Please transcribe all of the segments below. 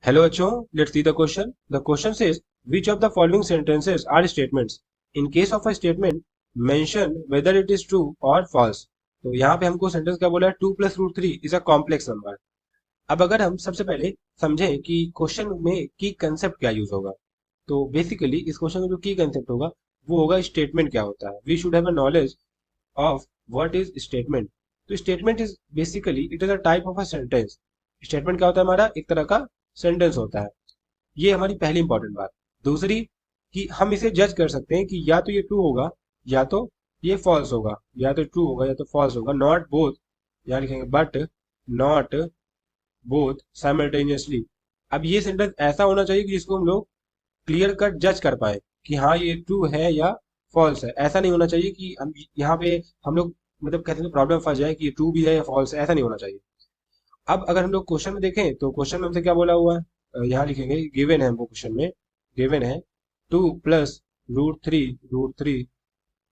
Hello Acho, let's see the question. The question says, which of the following sentences are statements? In case of a statement, mention whether it is true or false. तो यहाँ पे हमको sentence क्या बोला है, 2 plus root three is a complex number. अब अगर हम सबसे पहले समझें कि क्वेश्चन में की कंसेप्ट क्या यूज होगा, तो बेसिकली इस क्वेश्चन में जो की कंसेप्ट होगा वो होगा स्टेटमेंट क्या होता है। We should have a knowledge of what is statement. तो statement is basically it is a type of a sentence. Statement क्या होता है, हमारा एक तरह का सेंटेंस होता है। ये हमारी पहली इंपॉर्टेंट बात। दूसरी, कि हम इसे जज कर सकते हैं कि या तो ये ट्रू होगा या तो ये फॉल्स होगा, या तो ट्रू होगा या तो फॉल्स होगा, नॉट बोथ। यहाँ लिखेंगे बट नॉट बोथ साइमल्टेनियसली। अब ये सेंटेंस ऐसा होना चाहिए कि जिसको हम लोग क्लियर कट जज कर पाए कि हाँ ये ट्रू है या फॉल्स है। ऐसा नहीं होना चाहिए कि हम यहाँ पे हम लोग मतलब कहते हैं प्रॉब्लम फंस जाए कि ये ट्रू भी है या फॉल्स है, ऐसा नहीं होना चाहिए। अब अगर हम लोग क्वेश्चन में देखें तो क्वेश्चन में हमसे क्या बोला हुआ है, यहाँ लिखेंगे गिवन है, हमको क्वेश्चन में गिवन है 2 plus root three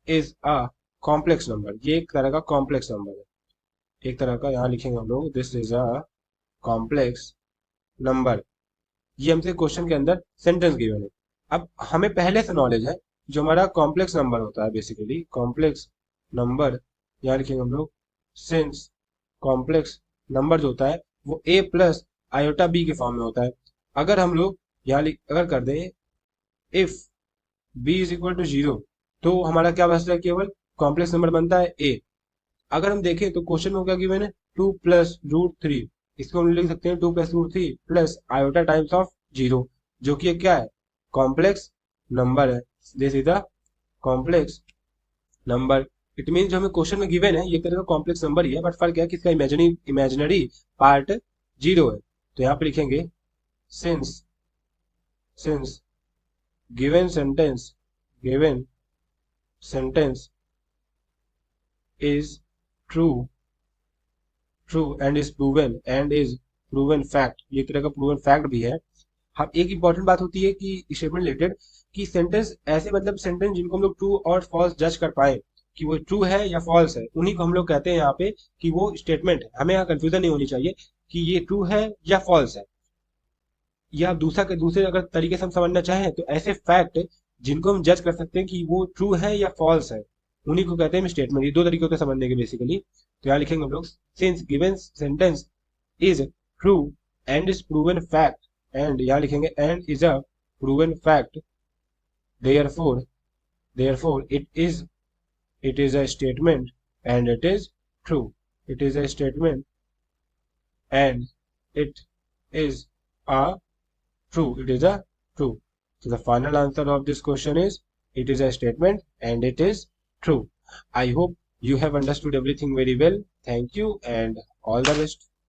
is a complex number. ये एक तरह का कॉम्प्लेक्स नंबर है, एक तरह का। यहाँ लिखेंगे हम लोग this is a complex number. ये हमसे क्वेश्चन के अंदर सेंटेंस गिवन है। अब हमें पहले से नॉलेज है जो हमारा कॉम्प्लेक्स नंबर होता है, बेसिकली कॉम्प्लेक्स नंबर। यहाँ लिखेंगे हम लोग सिंस कॉम्प्लेक्स नंबर जो होता है वो a प्लस आयोटा बी के फॉर्म में होता है। अगर हम लोग यहाँ अगर कर दें if b is equal to zero, तो हमारा क्या बचता है, केवल कॉम्प्लेक्स नंबर बनता है a। अगर हम देखें तो क्वेश्चन में क्या गिवन है 2 प्लस रूट थ्री, इसको हम लिख सकते हैं 2 plus root three plus iota times of zero, जो कि ये क्या है, कॉम्प्लेक्स नंबर है। This is the complex number. It mean जो हमें क्वेश्चन में गिवन है ये तरह का कॉम्प्लेक्स नंबर ही है, बट फर्क क्या है कि इसका इमेजिनरी पार्ट जीरो है। तो यहाँ पे लिखेंगे since since given sentence is true is proven fact. ये तरह का प्रूवन फैक्ट भी है। हम एक इंपॉर्टेंट बात होती है कि स्टेटमेंट रिलेटेड, कि सेंटेंस ऐसे मतलब सेंटेंस जिनको हम लोग ट्रू और फॉल्स जज कर पाए कि वो ट्रू है या फॉल्स है, उन्हीं को हम लोग कहते हैं यहाँ पे कि वो स्टेटमेंट है। हमें यहाँ कंफ्यूजन नहीं होनी चाहिए कि ये ट्रू है या फॉल्स है। या दूसरे अगर तरीके से हम समझना चाहें तो ऐसे फैक्ट जिनको हम जज कर सकते हैं कि वो ट्रू है या फॉल्स है, उन्हीं को कहते हैं स्टेटमेंट। ये दो तरीके होते हैं समझने के बेसिकली। तो यहाँ लिखेंगे हम लोग since given sentence is true and is proven fact, and यहाँ लिखेंगे and is a proven fact, therefore therefore it is a statement and it is true। it is a statement and it is a true, it is a true। So the final answer of this question is it is a statement and it is true। I hope you have understood everything very well। Thank you and all the best।